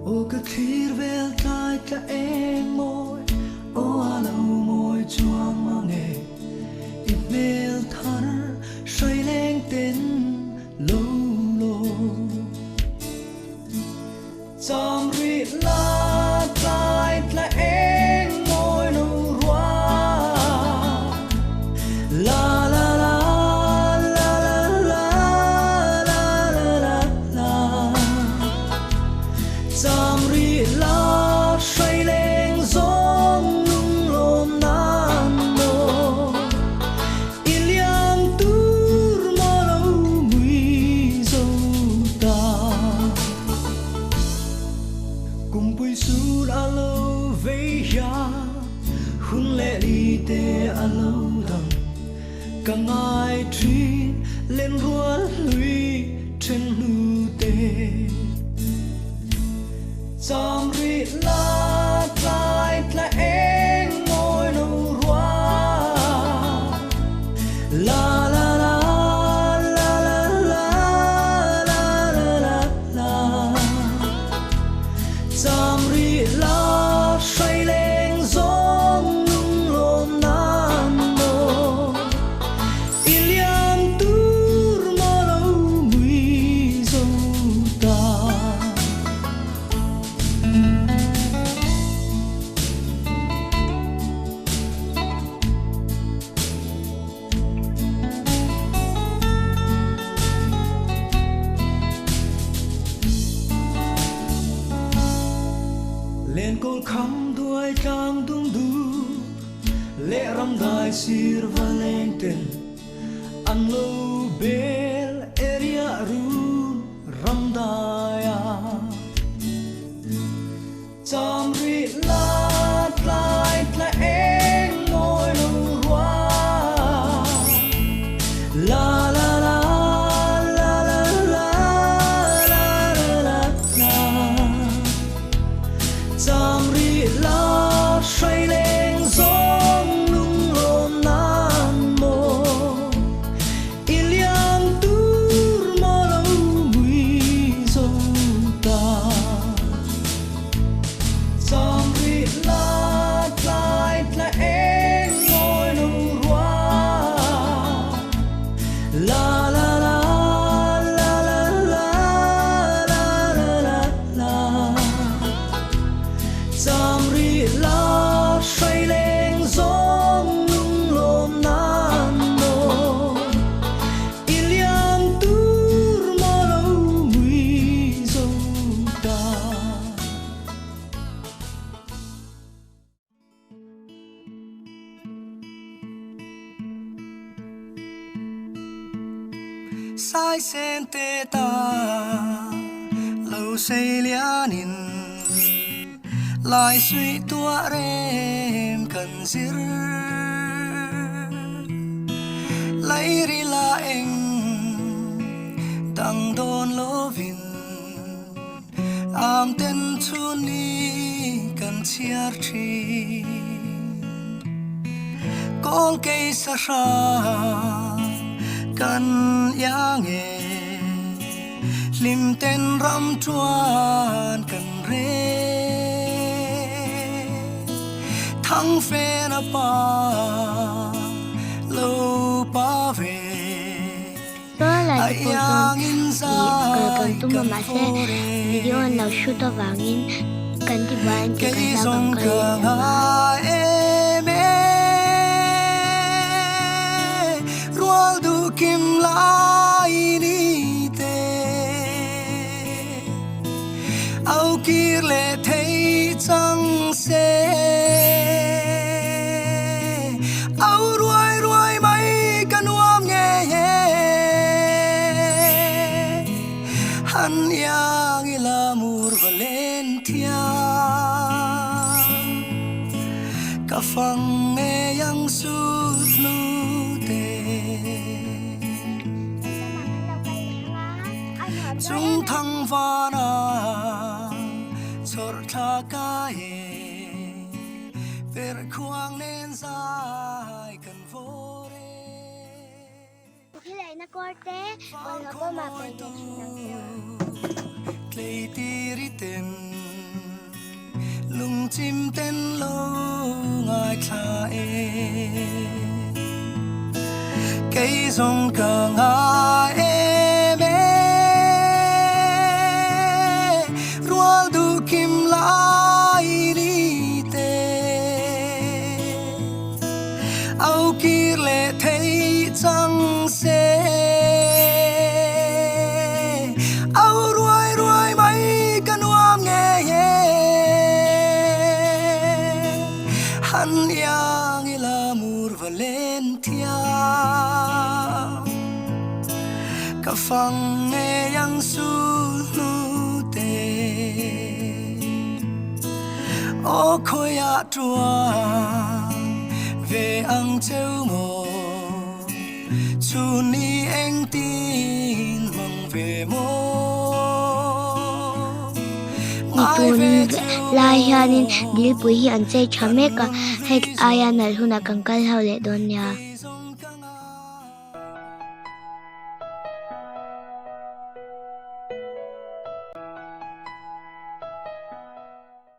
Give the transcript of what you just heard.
ô cái thir vel tai ta em môi ô alo môi chuang mang nghe email thar say lên tên lâu lâu trong ri la tai ta em môi nâu roa la la la càng ai truy lên rúa lùi trên lưu tê trong ri la tai la em ngồi nâu roa la la la la la la la la la trong ri la say lên giông nung lom nam lên cột khăm đuôi trang tung du lệ râm đai sir và lên tên ăn lâu bel area ru râm đai trong ri la lại là em ngồi nâu roa la la la la la la la la la trong ri la say lên giông nung lom nam mô iliang tur mơ lâu mùi dâu ta trong ri la lại là em ngồi nâu roa la la la la la la la la la trong ri la say lên giông nung lom nam mô iliang tur mơ lâu mùi dâu ta sai sen tê ta lâu say lia nín lại suy tua rem cần zir lấy ri la anh đang đón lô vin am tên chu ni cần chia chi con cây sa sa cần ya nghe lim tên ram chuan cần re thăng phê na pa lâu pa về ai yang in za cần video nào shoot to vangin kan ti ban ti cây kan sông da càng em rual du kim lai ni te au kir le thấy chẳng se au ruai ruai mai kan nuam nghe han yang ilamur valentia ka phang nghe yang sut lu te chung thăng vana chor tha ka e per khuang nen sai kan vô Hilay na korte, wala ko mapay na clay tiriten lung chim tên lâu ngài thà cây rong cờ ngài rual du kim lai đi tê ao kia lệ thấy trăng xe ao ruồi ruồi mấy căn oam nghe hắn yang ila mur valentia ka phang nghe yang su nu te o khoya tua về ang châu mồ chu ni anh tin mong về mô Itun lai hianin dil pui hi an chei thameka het aya nal huna kankal haule don ya